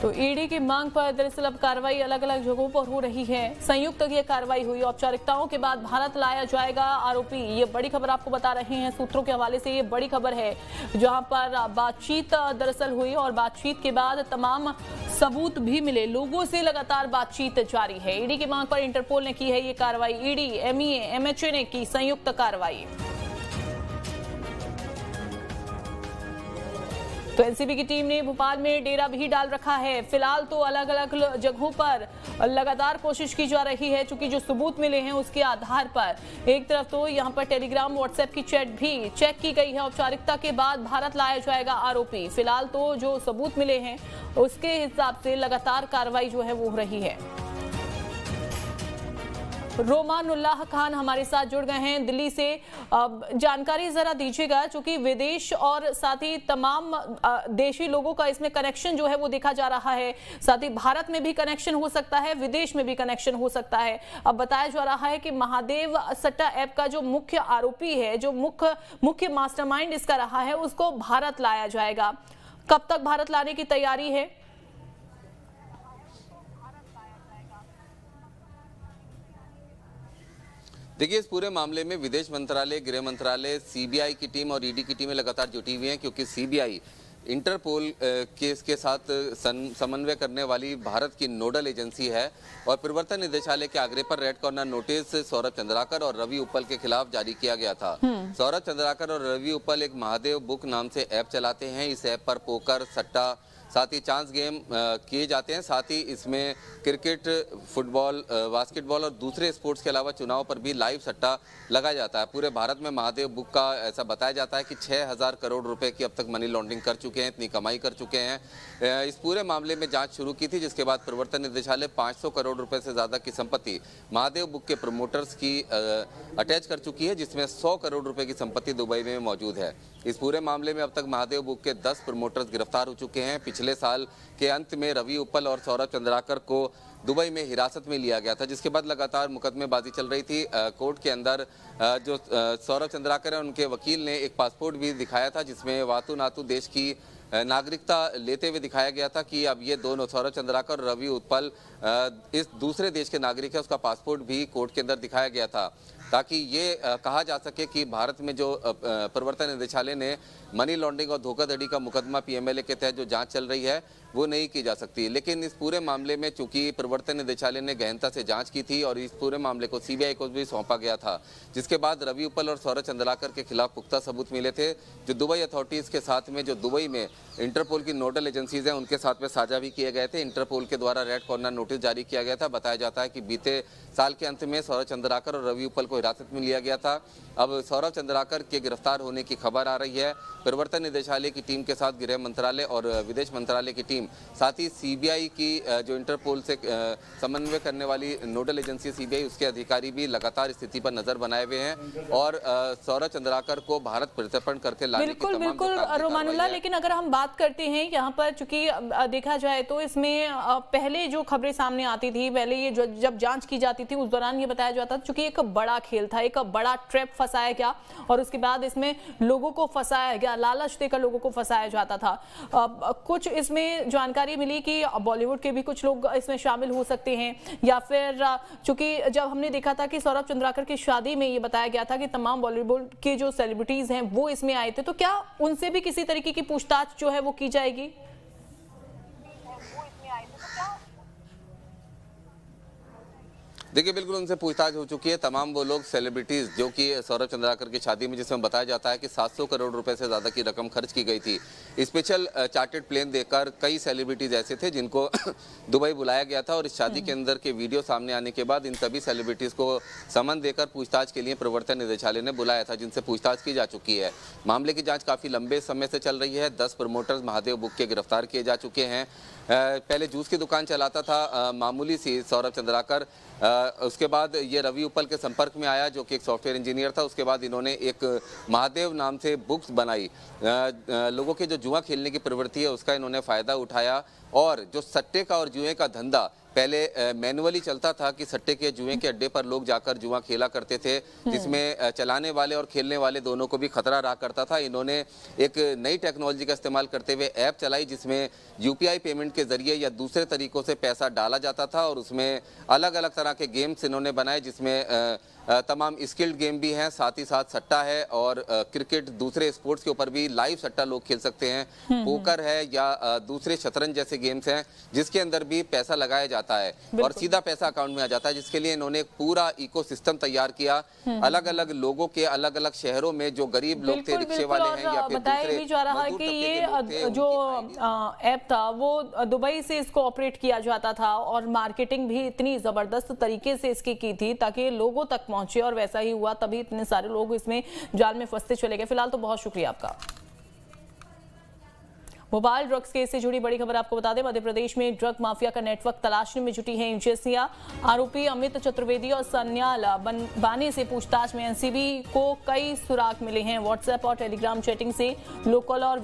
तो ईडी की मांग पर दरअसल अब कार्रवाई अलग अलग जगहों पर हो रही है। संयुक्त ये कार्रवाई हुई, औपचारिकताओं के बाद भारत लाया जाएगा आरोपी। ये बड़ी खबर आपको बता रहे हैं सूत्रों के हवाले से। ये बड़ी खबर है जहां पर बातचीत दरअसल हुई और बातचीत के बाद तमाम सबूत भी मिले। लोगों से लगातार बातचीत जारी है। ईडी की मांग पर इंटरपोल ने की है ये कार्रवाई। ईडी, एमईए, एमएचए ने की संयुक्त कार्रवाई। तो एनसीबी की टीम ने भोपाल में डेरा भी डाल रखा है। फिलहाल तो अलग अलग जगहों पर लगातार कोशिश की जा रही है, चूंकि जो सबूत मिले हैं उसके आधार पर। एक तरफ तो यहां पर टेलीग्राम, व्हाट्सएप की चैट भी चेक की गई है। औपचारिकता के बाद भारत लाया जाएगा आरोपी। फिलहाल तो जो सबूत मिले हैं उसके हिसाब से लगातार कार्रवाई जो है वो हो रही है। रोमानुल्लाह खान हमारे साथ जुड़ गए हैं दिल्ली से। जानकारी जरा दीजिएगा, चूंकि विदेश और साथ ही तमाम देशी लोगों का इसमें कनेक्शन जो है वो देखा जा रहा है। साथ ही भारत में भी कनेक्शन हो सकता है, विदेश में भी कनेक्शन हो सकता है। अब बताया जा रहा है कि महादेव सट्टा ऐप का जो मुख्य आरोपी है, जो मुख्य मास्टरमाइंड इसका रहा है, उसको भारत लाया जाएगा। कब तक भारत लाने की तैयारी है? देखिए, इस पूरे मामले में विदेश मंत्रालय, गृह मंत्रालय, सीबीआई की टीम और ईडी की टीमें लगातार जुटी हुई हैं, क्योंकि सीबीआई इंटरपोल केस के साथ समन्वय करने वाली भारत की नोडल एजेंसी है और प्रवर्तन निदेशालय के आग्रह पर red corner notice Saurabh Chandrakar और रवि उपल के खिलाफ जारी किया गया था। सौरभ चंद्राकर और रवि उपल एक महादेव बुक नाम से ऐप चलाते हैं। इस ऐप पर पोकर, सट्टा, साथ ही चांस गेम किए जाते हैं। साथ ही इसमें क्रिकेट, फुटबॉल, बास्केटबॉल और दूसरे स्पोर्ट्स के अलावा चुनाव पर भी लाइव सट्टा लगाया जाता है। पूरे भारत में महादेव बुक का ऐसा बताया जाता है कि 6000 करोड़ रुपए की अब तक मनी लॉन्ड्रिंग कर चुके हैं, इतनी कमाई कर चुके हैं। इस पूरे मामले में जांच शुरू की थी, जिसके बाद प्रवर्तन निदेशालय 500 करोड़ रुपए से ज़्यादा की संपत्ति महादेव बुक के प्रमोटर्स की अटैच कर चुकी है, जिसमें 100 करोड़ रुपए की संपत्ति दुबई में मौजूद है। इस पूरे मामले में अब तक महादेव बुक के 10 प्रमोटर्स गिरफ्तार हो चुके हैं। पिछले साल के अंत में रवि उपल और सौरभ चंद्राकर को दुबई में हिरासत में लिया गया था, जिसके बाद लगातार मुकदमेबाजी चल रही थी। कोर्ट के अंदर जो सौरभ चंद्राकर है, उनके वकील ने एक पासपोर्ट भी दिखाया था, जिसमें वातु नातु देश की नागरिकता लेते हुए दिखाया गया था कि अब ये दोनों, सौरभ चंद्राकर और रवि उत्पल, इस दूसरे देश के नागरिक है। उसका पासपोर्ट भी कोर्ट के अंदर दिखाया गया था, ताकि ये कहा जा सके कि भारत में जो प्रवर्तन निदेशालय ने मनी लॉन्ड्रिंग और धोखाधड़ी का मुकदमा पीएमएलए के तहत जो जांच चल रही है वो नहीं की जा सकती। लेकिन इस पूरे मामले में चूंकि प्रवर्तन निदेशालय ने गहनता से जांच की थी और इस पूरे मामले को सीबीआई को भी सौंपा गया था, जिसके बाद रवि उपल और सौरभ चंद्राकर के खिलाफ पुख्ता सबूत मिले थे, जो दुबई अथॉरिटीज के साथ में, जो दुबई में इंटरपोल की नोडल एजेंसीज हैं, उनके साथ में साझा भी किए गए थे। इंटरपोल के द्वारा रेड कॉर्नर नोटिस जारी किया गया था। बताया जाता है कि बीते साल के अंत में सौरभ चंद्राकर और रवि उपल को हिरासत में लिया गया था। अब सौरभ चंद्राकर के गिरफ्तार होने की खबर आ रही है। प्रवर्तन निदेशालय की टीम के साथ गृह मंत्रालय और विदेश मंत्रालय की टीम, साथ ही सीबीआई की जो इंटरपोल से समन्वय करने वाली नोडल एजेंसी सीबीआई, उसके अधिकारी भी लगातार स्थिति पर नजर बनाए हुए हैं और सौरभ चंद्राकर को भारत प्रत्यर्पण करके लाने की तमाम बिल्कुल रोमानुल्लाह। लेकिन अगर हम बात करते हैं यहाँ पर, चूंकि देखा जाए तो इसमें पहले जो खबरें सामने आती थी, पहले ये जब जांच की जाती थी, उस दौरान ये बताया जाता था चूंकि एक बड़ा खेल था, एक बड़ा ट्रैप फंसाया गया और उसके बाद इसमें लोगों को फंसाया गया, लालच देकर लोगों को फंसाया जाता था। कुछ इसमें जानकारी मिली कि बॉलीवुड के भी कुछ लोग इसमें शामिल हो सकते हैं, या फिर चूंकि जब हमने देखा था कि सौरभ चंद्राकर की शादी में ये बताया गया था कि तमाम बॉलीवुड के जो सेलिब्रिटीज हैं वो इसमें आए थे, तो क्या उनसे भी किसी तरीके की पूछताछ जो है वो की जाएगी? देखिए, बिल्कुल उनसे पूछताछ हो चुकी है। तमाम वो लोग सेलिब्रिटीज जो कि सौरभ चंद्राकर की शादी में, जिसमें बताया जाता है कि 700 करोड़ रुपए से ज़्यादा की रकम खर्च की गई थी। स्पेशल चार्टर्ड प्लेन देकर कई सेलिब्रिटीज ऐसे थे जिनको दुबई बुलाया गया था और इस शादी के अंदर के वीडियो सामने आने के बाद इन सभी सेलिब्रिटीज को समन देकर पूछताछ के लिए प्रवर्तन निदेशालय ने बुलाया था, जिनसे पूछताछ की जा चुकी है। मामले की जाँच काफ़ी लंबे समय से चल रही है। 10 प्रमोटर्स महादेव बुक के गिरफ्तार किए जा चुके हैं। पहले जूस की दुकान चलाता था मामूली सी सौरभ चंद्राकर, उसके बाद ये रवि उपल के संपर्क में आया जो कि एक सॉफ्टवेयर इंजीनियर था। उसके बाद इन्होंने एक महादेव नाम से बुक्स बनाई। लोगों के जो जुआ खेलने की प्रवृत्ति है उसका इन्होंने फायदा उठाया और जो सट्टे का और जुए का धंधा पहले मैनुअली चलता था कि सट्टे के जुए के अड्डे पर लोग जाकर जुआ खेला करते थे, जिसमें चलाने वाले और खेलने वाले दोनों को भी खतरा रहा करता था। इन्होंने एक नई टेक्नोलॉजी का इस्तेमाल करते हुए ऐप चलाई जिसमें यूपीआई पेमेंट के जरिए या दूसरे तरीकों से पैसा डाला जाता था और उसमें अलग अलग तरह के गेम्स इन्होंने बनाए जिसमें तमाम स्किल्ड गेम भी हैं, साथ ही साथ सट्टा है और क्रिकेट दूसरे स्पोर्ट्स के ऊपर भी लाइव सट्टा लोग खेल सकते हैं, पोकर है या दूसरे शतरंज जैसे गेम्स हैं जिसके अंदर भी पैसा लगाया जाता है और सीधा पैसा अकाउंट में आ जाता है, जिसके लिए इन्होंने एक पूरा इकोसिस्टम तैयार किया। अलग अलग लोगों के अलग अलग शहरों में जो गरीब लोग थे, रिक्शे वाले हैं या फिर बताया भी जा रहा है कि ये जो ऐप था वो दुबई से इसको ऑपरेट किया जाता था और मार्केटिंग भी इतनी जबरदस्त तरीके से इसकी की थी ताकि लोगों तक पहुंचे और वैसा ही हुआ, तभी इतने सारे लोग इसमें जाल में फंसते चले गए। फिलहाल तो बहुत शुक्रिया आपका। भोपाल ड्रग्स केस से जुड़ी बड़ी खबर आपको बता दें, मध्य प्रदेश में ड्रग माफिया का नेटवर्क तलाशने में जुटी है एजेंसियां। आरोपी अमित चतुर्वेदी और सन्याल बाने से पूछताछ में एनसीबी को कई सुराग मिले हैं। व्हाट्सएप और टेलीग्राम चैटिंग से लोकल और